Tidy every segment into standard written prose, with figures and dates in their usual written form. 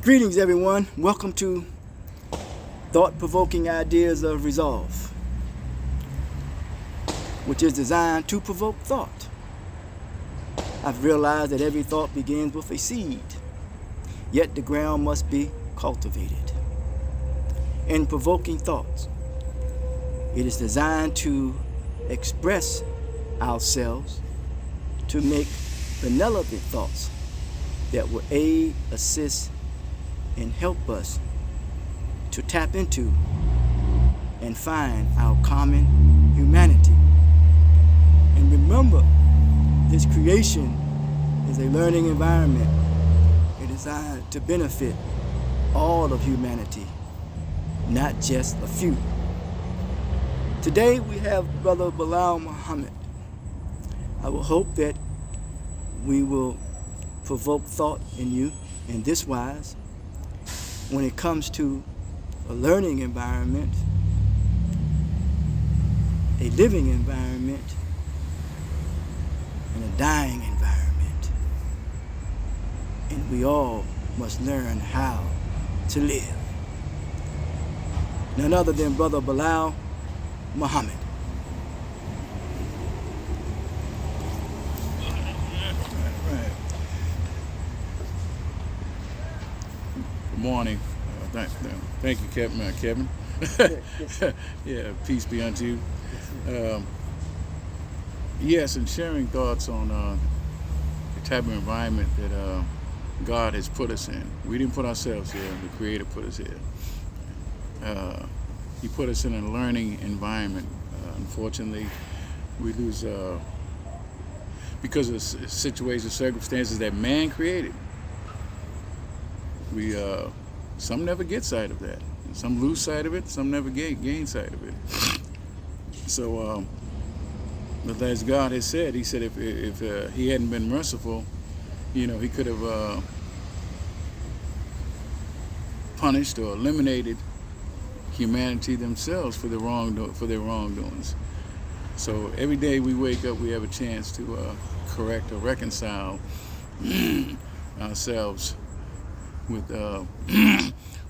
Greetings, everyone. Welcome to Thought-Provoking Ideas of Resolve, which is designed to provoke thought. I've realized that every thought begins with a seed, yet the ground must be cultivated. In provoking thoughts, it is designed to express ourselves, to make benevolent thoughts that will aid, assist, and help us to tap into and find our common humanity. And remember, this creation is a learning environment. It is designed to benefit all of humanity, not just a few. Today we have Brother Bilial Muhammad. I will hope that we will provoke thought in you in this wise. When it comes to a learning environment, a living environment, and a dying environment. And we all must learn how to live. None other than Brother Bilial Muhammad. Good morning. Thank you, Kevin. Yeah, peace be unto you. Yes, and sharing thoughts on the type of environment that God has put us in. We didn't put ourselves here. The Creator put us here. He put us in a learning environment. Unfortunately, we lose because of situations, circumstances that man created. We some never get sight of that. Some lose sight of it. Some never gain sight of it. So, but as God has said, He said if He hadn't been merciful, He could have punished or eliminated humanity themselves for their wrongdoings. So every day we wake up, we have a chance to correct or reconcile ourselves with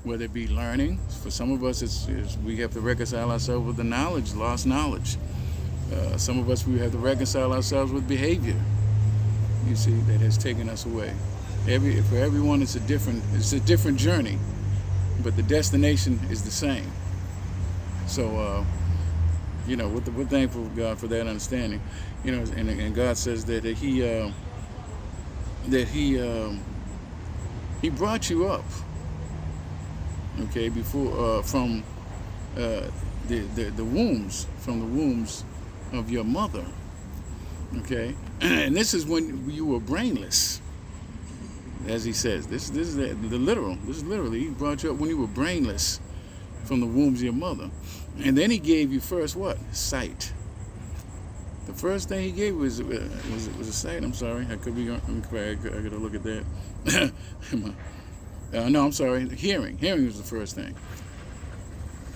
whether it be learning. For some of us, it's we have to reconcile ourselves with the lost knowledge. Some of us, we have to reconcile ourselves with behavior, you see, that has taken us away. For everyone, it's a different journey, but the destination is the same. So, we're thankful to God for that understanding. And God says that He brought you up, okay, before from the wombs of your mother, okay, and this is when you were brainless, as He says. This is the literal. This is literally He brought you up when you were brainless from the wombs of your mother, and then He gave you first what? Sight. The first thing He gave was a sight. I'm sorry, I could be incorrect. I gotta look at that. No, I'm sorry. Hearing. Hearing was the first thing.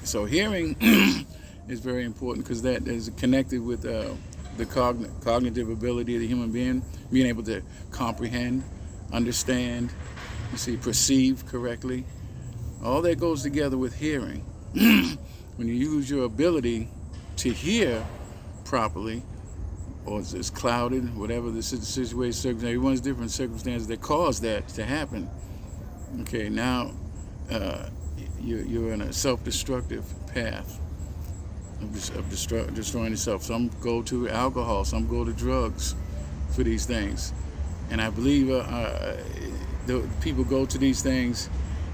So hearing is very important because that is connected with the cognitive ability of the human being, being able to comprehend, understand, perceive correctly. All that goes together with hearing. When you use your ability to hear properly, or it's clouded, whatever the situation, circumstance, everyone's different circumstances that cause that to happen. Okay, now you're in a self-destructive path of destroying yourself. Some go to alcohol, some go to drugs for these things. And I believe the people go to these things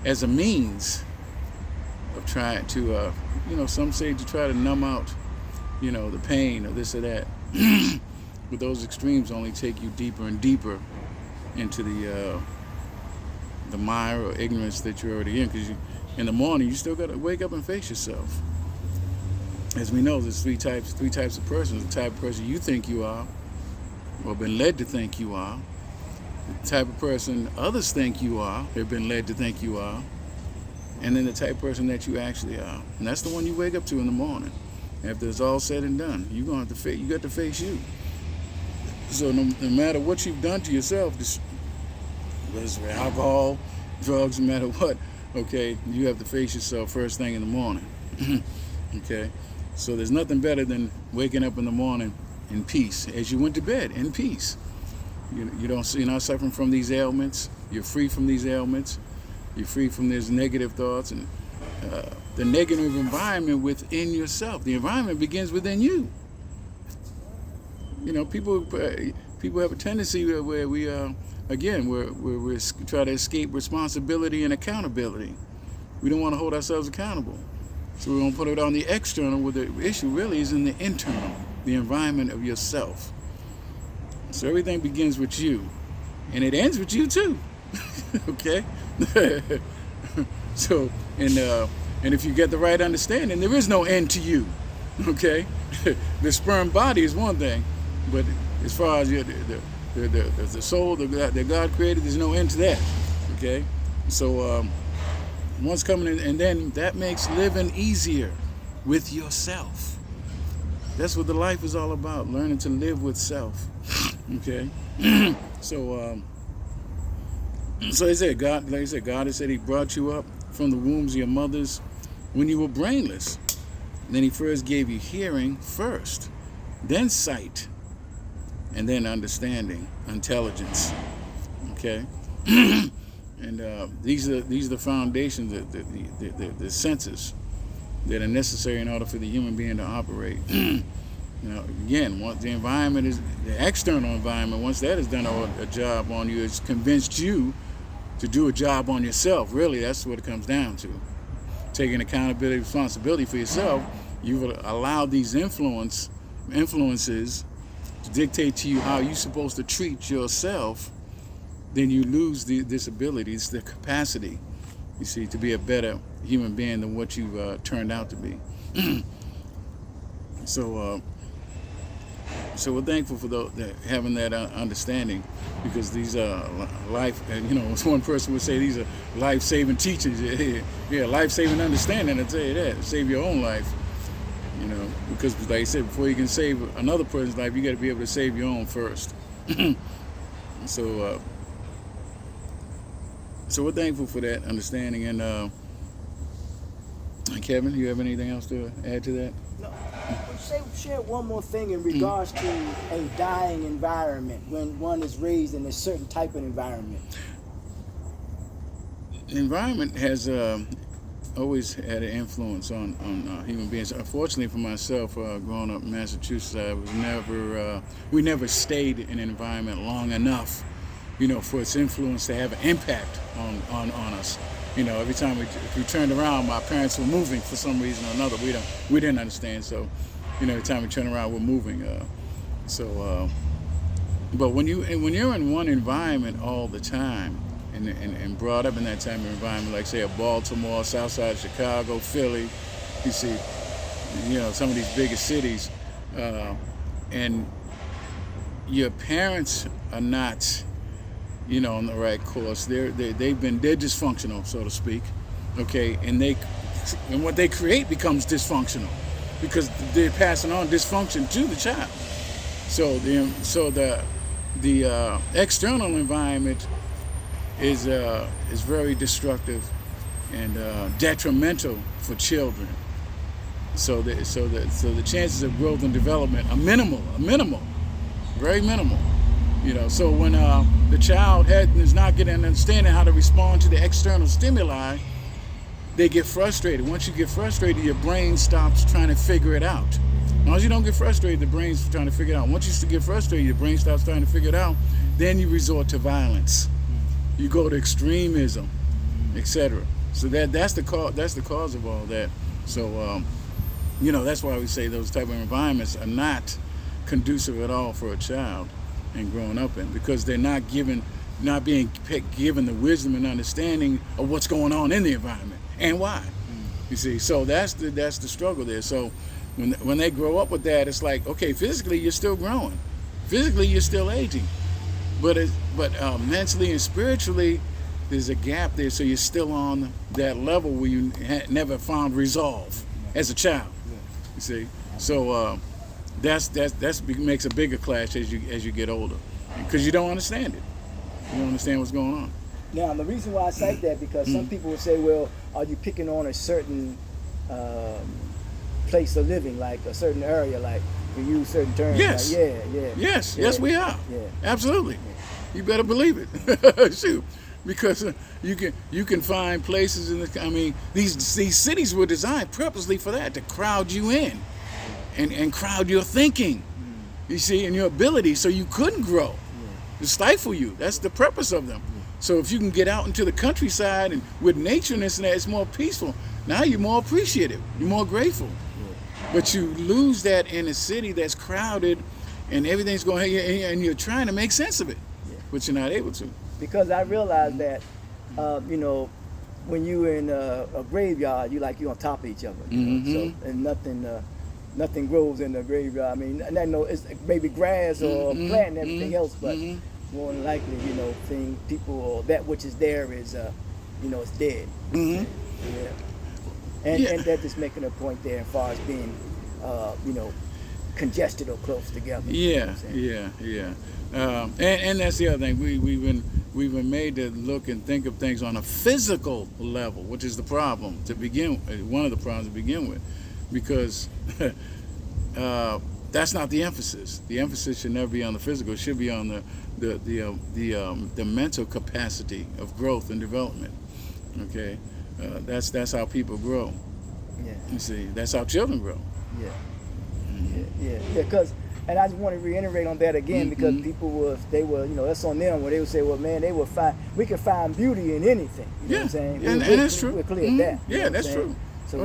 as a means of trying to, some say to try to numb out, the pain or this or that. But those extremes only take you deeper and deeper into the mire or ignorance that you're already in. Because in the morning, you still got to wake up and face yourself. As we know, there's three types of persons. The type of person you think you are, or been led to think you are. The type of person others think you are, they've been led to think you are. And then the type of person that you actually are. And that's the one you wake up to in the morning. After it's all said and done, you got to face you. So no matter what you've done to yourself, whether it's alcohol, drugs, no matter what, okay, you have to face yourself first thing in the morning. Okay? So there's nothing better than waking up in the morning in peace, as you went to bed, in peace. You're not suffering from these ailments. You're free from these ailments. You're free from these negative thoughts and the negative environment within yourself. The environment begins within you. People have a tendency where we again we try to escape responsibility and accountability. We don't want to hold ourselves accountable, so we're gonna put it on the external. Where the issue really is in the internal, the environment of yourself. So everything begins with you, and it ends with you too. Okay. So and if you get the right understanding, there is no end to you. Okay. The sperm body is one thing, but as far as the soul that God created, there's no end to that. Okay. So once coming in, and then that makes living easier with yourself. That's what the life is all about, learning to live with self. Okay. So I said, God, like I said, God has said He brought you up from the wombs of your mothers when you were brainless. And then He first gave you hearing first, then sight, and then understanding, intelligence. Okay. And these are the foundations, the senses that are necessary in order for the human being to operate. Again, once the environment is the external environment, once that has done a job on you, it's convinced you to do a job on yourself. Really, that's what it comes down to. Taking accountability, responsibility for yourself. You've allowed these influences to dictate to you how you're supposed to treat yourself. Then you lose this ability, it's the capacity, you see, to be a better human being than what you've turned out to be. So we're thankful for having that understanding, because these are life, as one person would say, these are life-saving teachings. Yeah, life-saving understanding, I tell you that. Save your own life, because like I said, before you can save another person's life, you got to be able to save your own first. So we're thankful for that understanding. And Kevin, you have anything else to add to that? No. Share one more thing in regards to a dying environment when one is raised in a certain type of environment. The environment has always had an influence on human beings. Unfortunately for myself, growing up in Massachusetts, we never stayed in an environment long enough, for its influence to have an impact on us. Every time we turned around, my parents were moving for some reason or another. We didn't understand. So, every time we turn around, we're moving. But when you're in one environment all the time, and brought up in that type of environment, like say a Baltimore, South Side of Chicago, Philly, you see, some of these biggest cities, and your parents are not, on the right course. They're dysfunctional, so to speak. Okay, and what they create becomes dysfunctional, because they're passing on dysfunction to the child. So the external environment is very destructive and detrimental for children. So the chances of growth and development are minimal, very minimal. So when the child is not getting an understanding how to respond to the external stimuli, they get frustrated. Once you get frustrated, your brain stops trying to figure it out. As long as you don't get frustrated, the brain's trying to figure it out. Once you get frustrated, your brain stops trying to figure it out, then you resort to violence. You go to extremism, etc. So that's the cause of all that. So that's why we say those type of environments are not conducive at all for a child and growing up in, because they're not being given the wisdom and understanding of what's going on in the environment and why. You see, so that's the struggle there. So when they grow up with that, it's like, okay, physically you're still growing, physically you're still aging, but mentally and spiritually there's a gap there. So you're still on that level where you never found resolve as a child. You see, so that makes a bigger clash as you get older, because you don't understand it. You don't understand what's going on. Now, the reason why I cite that, because some people will say, well, are you picking on a certain place of living, like a certain area, like you use certain terms? Yes. Like, yeah. Yes, we are. Yeah. Absolutely. You better believe it. Shoot. Because you can find places in the, I mean, these cities were designed purposely for that, to crowd you in and crowd your thinking, you see, and your ability, so you couldn't grow, to stifle you. That's the purpose of them. So if you can get out into the countryside and with nature and this and that, it's more peaceful. Now you're more appreciative, you're more grateful. But you lose that in a city that's crowded and everything's going, and you're trying to make sense of it, but you're not able to. Because I realized that, you know, when you're in a graveyard, you're on top of each other. You know? So, and nothing grows in the graveyard. I mean, and I know it's maybe grass or plant and everything else, but more than likely, you know, people or that which is there is, you know, it's dead. And that is making a point there as far as being, you know, congested or close together. Yeah. And that's the other thing. We've been made to look and think of things on a physical level, which is the problem to begin with, one of the problems to begin with, because that's not the emphasis. The emphasis should never be on the physical. It should be on the mental capacity of growth and development. Okay, that's how people grow. Yeah. You see, that's how children grow. Yeah. Because, and I just want to reiterate on that again, because people they were, you know, that's on them, where they would say, well, man, we can find beauty in anything. You know what I'm saying? And that's true. We're clear at that. Yeah, that's true. So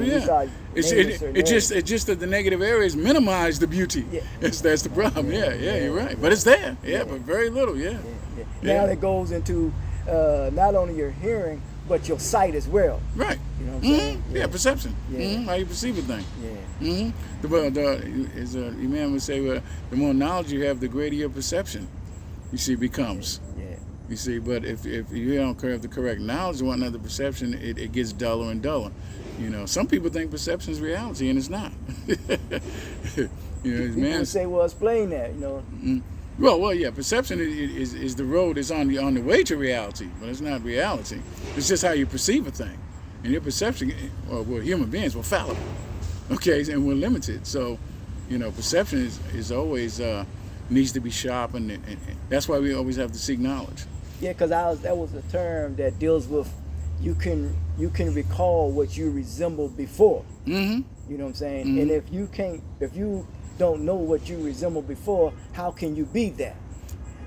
it's just that the negative areas minimize the beauty. Yeah. That's the problem. Yeah, you're right. But it's there. Yeah, but very little. Yeah. Now it goes into not only your hearing, but your sight as well. Right. You know what I'm saying? Yeah, perception. Yeah. How you perceive a thing. Yeah. As Imam would say, well, the more knowledge you have, the greater your perception, you see, becomes. Yeah. You see, but if you don't have the correct knowledge and whatnot, the perception, it gets duller and duller. You know, some people think perception is reality, and it's not. You know, people would say, well, explain that, you know. Well, yeah. Perception is the road is on the way to reality, but it's not reality. It's just how you perceive a thing, and your perception. Well, we're human beings. We're fallible, okay, and we're limited. So, you know, perception is always needs to be sharpened, and that's why we always have to seek knowledge. Yeah, because that was a term that deals with you can recall what you resembled before. You know what I'm saying? And if you don't know what you resemble before, how can you be that?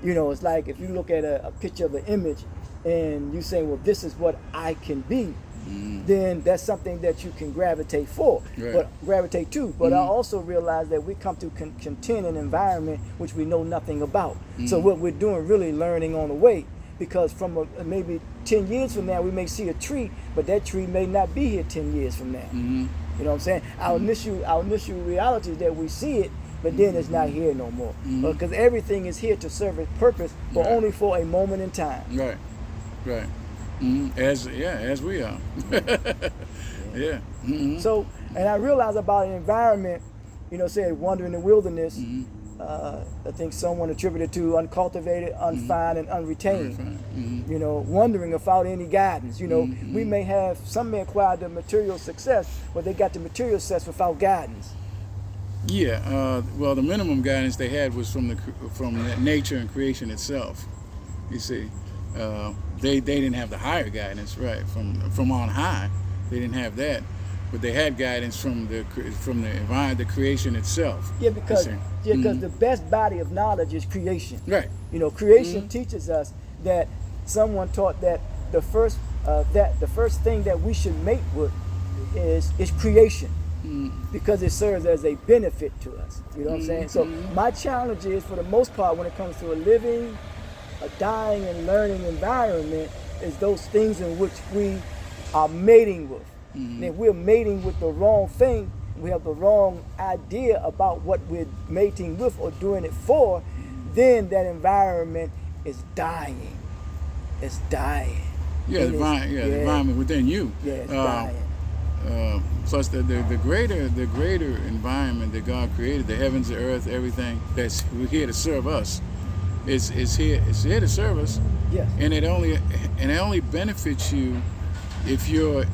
You know, it's like if you look at a picture of an image and you say, well, this is what I can be, then that's something that you can gravitate to. But I also realize that we come to contend an environment which we know nothing about. So what we're doing, really learning on the way, because from maybe 10 years from now, we may see a tree, but that tree may not be here 10 years from now. You know what I'm saying? Our initial reality is that we see it, but then it's not here no more. Because everything is here to serve its purpose, but only for a moment in time. Right. As we are. Yeah. So, and I realize about an environment, you know, say wander in the wilderness. I think someone attributed to uncultivated, unfined, and unretained. You know, wandering without any guidance. You know, some may acquire the material success, but they got the material success without guidance. Yeah. Well, the minimum guidance they had was from nature and creation itself. You see, they didn't have the higher guidance, right? From on high, they didn't have that. But they had guidance from the environment, the creation itself. Yeah, because the best body of knowledge is creation. Right. You know, creation teaches us that someone taught that the first thing that we should mate with is creation, because it serves as a benefit to us. You know what I'm saying? So my challenge is, for the most part, when it comes to a living, a dying, and learning environment, is those things in which we are mating with. And if we're mating with the wrong thing, we have the wrong idea about what we're mating with or doing it for, then that environment is dying. It's dying. Yeah, the environment within you. Yeah, it's dying. Plus the greater environment that God created, the heavens, the earth, everything that's here to serve us, It's here to serve us, Yes. and it only benefits you if you're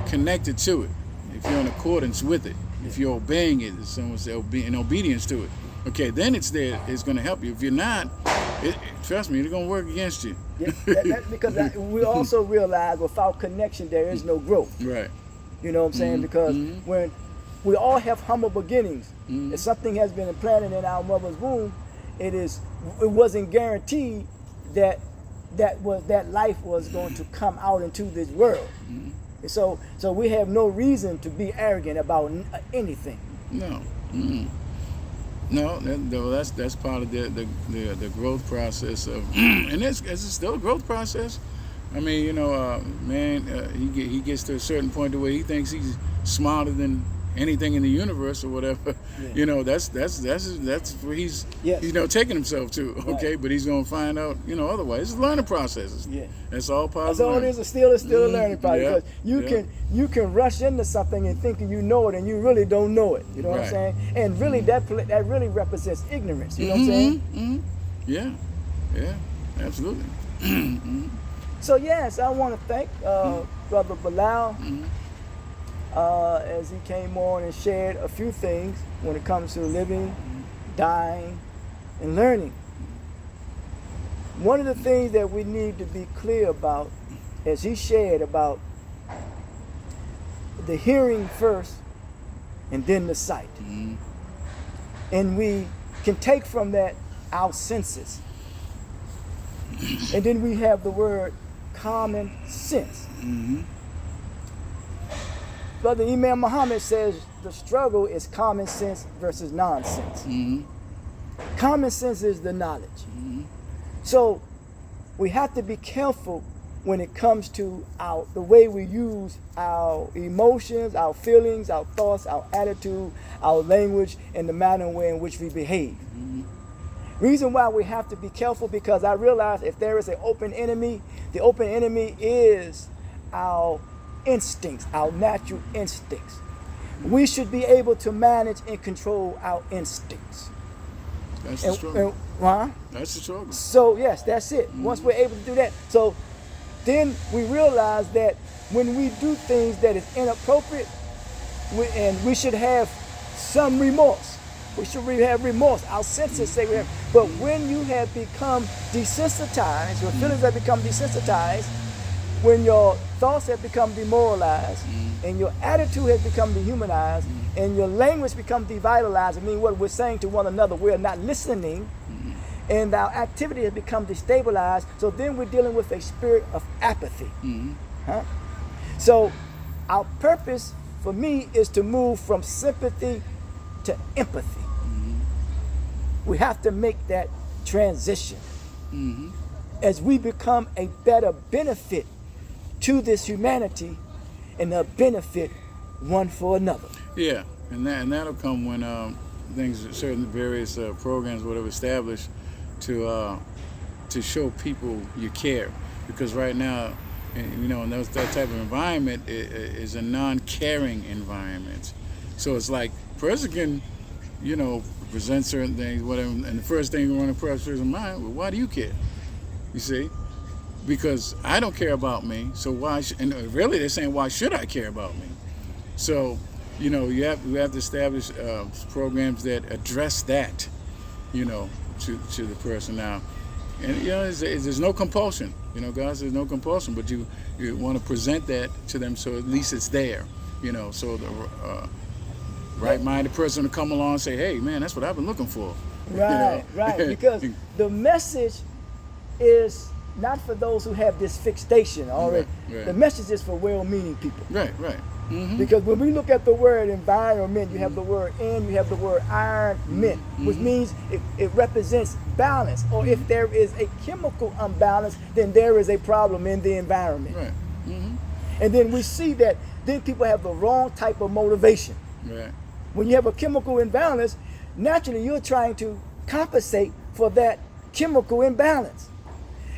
connected to it, if you're in accordance with it, if you're obeying it, as someone say, in obedience to it. Okay, then it's there. It's going to help you. If you're not, trust me, it's going to work against you. Yeah, because we also realize without connection there is no growth. Right. You know what I'm saying? Because when we all have humble beginnings, if something has been implanted in our mother's womb, it wasn't guaranteed that life was going to come out into this world. And so we have no reason to be arrogant about anything. No. No, that's part of the growth process of, and it's still a growth process. I mean, you know, he gets to a certain point where he thinks he's smarter than anything in the universe or whatever. Yeah. You know, that's where he's Yes. taking himself to. Okay, Right. but he's gonna find out, otherwise. It's learning processes. Yeah. That's all part of So it learning. is still a learning process. Yeah. Because you can rush into something and thinking you know it and you really don't know it. You know what I'm Right. saying? And really that really represents ignorance. You know what I'm saying? Yeah, absolutely. So yes, I want to thank Brother Bilial as he came on and shared a few things when it comes to living, dying, and learning. One of the things that we need to be clear about, as he shared about the hearing first and then the sight. And we can take from that our senses. And then we have the word common sense. Brother Imam Muhammad says the struggle is common sense versus nonsense. Common sense is the knowledge. So we have to be careful when it comes to the way we use our emotions, our feelings, our thoughts, our attitude, our language, and the manner in which we behave. Reason why we have to be careful, because I realize if there is an open enemy, the open enemy is our instincts, our natural instincts. We should be able to manage and control our instincts. That's the struggle. That's the struggle. So yes, that's it. Once we're able to do that, so then we realize that when we do things that is inappropriate, we should have some remorse. We should have remorse. Our senses say we have. But when you have become desensitized, your feelings have become desensitized, when your thoughts have become demoralized, and your attitude has become dehumanized, and your language becomes devitalized, I mean what we're saying to one another, we're not listening, and our activity has become destabilized, so then we're dealing with a spirit of apathy. So our purpose for me is to move from sympathy to empathy. We have to make that transition as we become a better benefit to this humanity and a benefit one for another. Yeah, and that'll come when certain various programs, whatever, established to show people you care, because right now, in that type of environment is a non-caring environment. So it's like person can, present certain things, whatever, and the first thing you want to press in mind, well, why do you care? You see, because I don't care about me, so why? And really, they're saying, why should I care about me? So, we have to establish programs that address that, to the person now. And there's no compulsion. God says no compulsion, but you want to present that to them, so at least it's there. So the right-minded person to come along and say, hey, man, that's what I've been looking for. Right. Because the message is not for those who have this fixation already. Right. The message is for well-meaning people. Right. Because when we look at the word environment, you have the word you have the word ironment, which means it represents balance. Or if there is a chemical imbalance, then there is a problem in the environment. Right. And then we see that then people have the wrong type of motivation. Right. When you have a chemical imbalance, naturally you're trying to compensate for that chemical imbalance.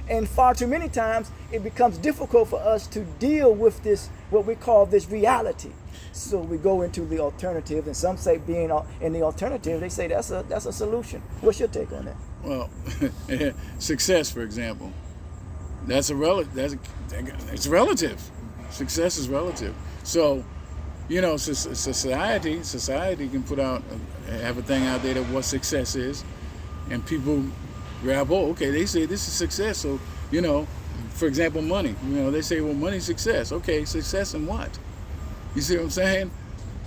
And far too many times, it becomes difficult for us to deal with this, what we call this reality. So we go into the alternative, and some say being in the alternative, they say that's a solution. What's your take on that? Well, success, for example, it's relative. Success is relative. So, society can have a thing out there that what success is, and people grab, okay, they say this is success. So, for example, money. They say, well, money's success. Okay, success in what? You see what I'm saying?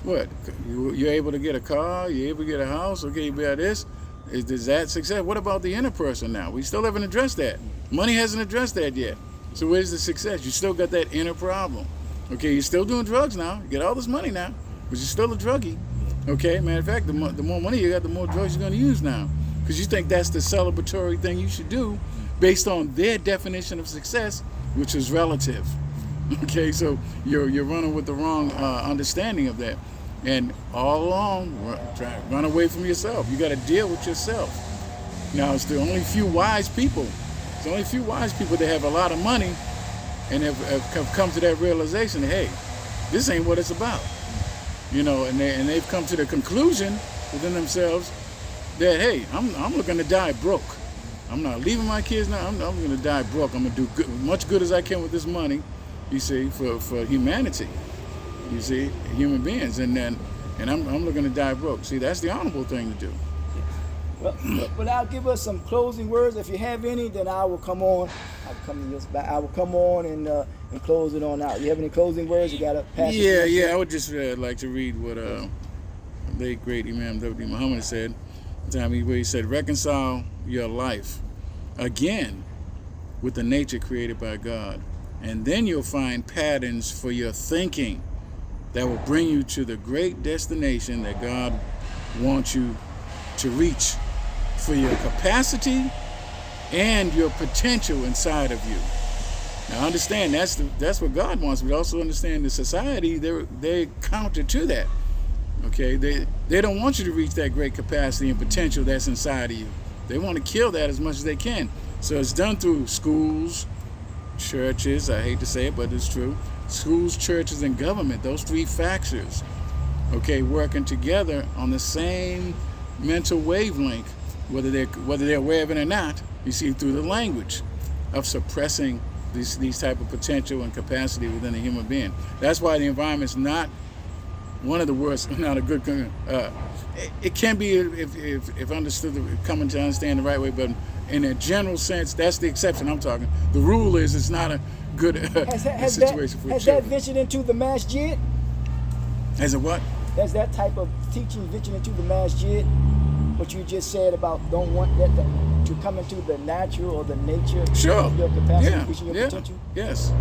What? You're able to get a car, you're able to get a house, okay, you got this. Is that success? What about the inner person now? We still haven't addressed that. Money hasn't addressed that yet. So where's the success? You still got that inner problem. Okay, you're still doing drugs now. You get all this money now, but you're still a druggie. Okay, matter of fact, the more money you got, the more drugs you're going to use now. Because you think that's the celebratory thing you should do based on their definition of success, which is relative. Okay, so you're running with the wrong understanding of that. And all along, run away from yourself. You got to deal with yourself. Now, it's the only few wise people. It's only few wise people that have a lot of money and have come to that realization that, hey, this ain't what it's about. And they've come to the conclusion within themselves that, hey, I'm looking to die broke. I'm not leaving my kids now. I'm going to die broke. I'm going to do much good as I can with this money, you see, for humanity. You see, human beings, and I'm looking to die broke. See, that's the honorable thing to do. Well, I'll give us some closing words. If you have any, then I will come on. I will come on and close it on out. You have any closing words? You got a passage? Yeah. I would just like to read what late great Imam Bilial Muhammad said. Where he said, "Reconcile your life again with the nature created by God, and then you'll find patterns for your thinking that will bring you to the great destination that God wants you to reach for your capacity and your potential inside of you." Now understand, that's what God wants, but also understand the society, they're counter to that. Okay, they don't want you to reach that great capacity and potential that's inside of you. They want to kill that as much as they can. So it's done through schools, churches, I hate to say it, but it's true. Schools, churches, and government, those three factors, okay, working together on the same mental wavelength, whether they're aware of it or not, you see, through the language of suppressing these type of potential and capacity within a human being. That's why the environment's not one of the worst, not a good, it can be if understood, coming to understand the right way, but in a general sense, that's the exception I'm talking. The rule is it's not a good situation for children. Has that ventured into the masjid? Has it what? Has that type of teaching ventured into the masjid? What you just said about don't want that to come into the natural or the nature of your capacity, reaching your potential? Yes.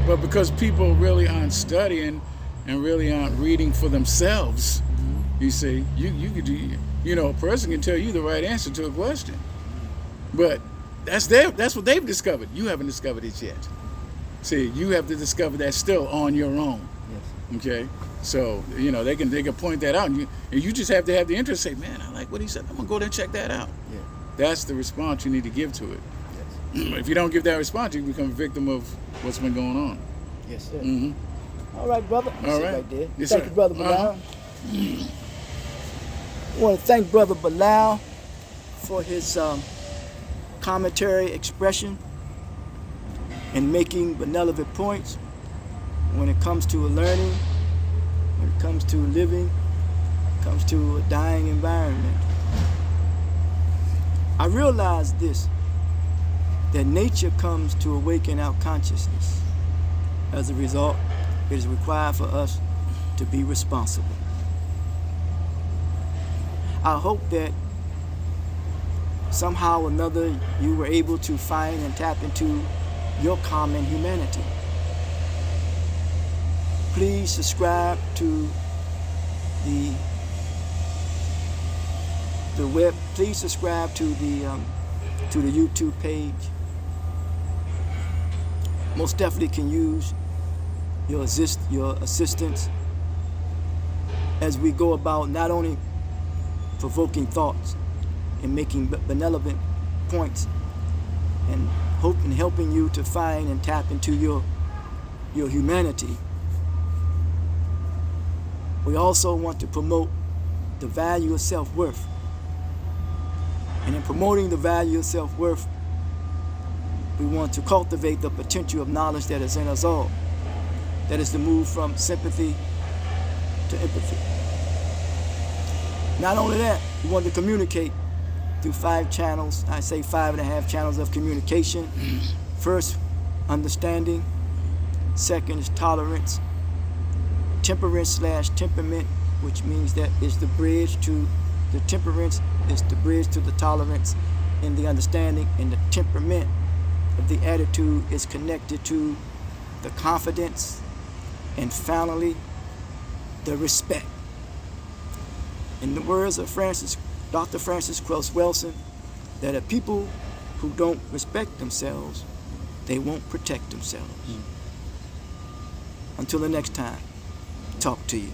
But because people really aren't studying and really aren't reading for themselves, you see, you could do, a person can tell you the right answer to a question. But that's what they've discovered. You haven't discovered it yet. See, you have to discover that still on your own. Yes. Okay? So, they can point that out, and you just have to have the interest to say, man, I like what he said. I'm going to go there and check that out. Yeah. That's the response you need to give to it. Yes. If you don't give that response, you become a victim of what's been going on. Yes, sir. Mm-hmm. All right, brother. All right. Right there. Yes, thank sir. you, Brother Bilial. I want to thank Brother Bilial for his commentary expression and making benevolent points when it comes to learning, when it comes to living, when it comes to a dying environment. I realize this, that nature comes to awaken our consciousness. As a result, it is required for us to be responsible. I hope that somehow or another you were able to find and tap into your common humanity. Please subscribe to the web. Please subscribe to the YouTube page. Most definitely can use your assistance as we go about not only provoking thoughts and making benevolent points and helping you to find and tap into your humanity, we also want to promote the value of self-worth. And in promoting the value of self-worth, we want to cultivate the potential of knowledge that is in us all. That is to move from sympathy to empathy. Not only that, we want to communicate through 5 channels. I say 5.5 channels of communication. First, understanding. Second is tolerance. Temperance/temperament, which means that is the bridge to the temperance, is the bridge to the tolerance and the understanding, and the temperament of the attitude is connected to the confidence, and finally, the respect. In the words of Dr. Francis Cress Welsing, that a people who don't respect themselves, they won't protect themselves. Until the next time, talk to you.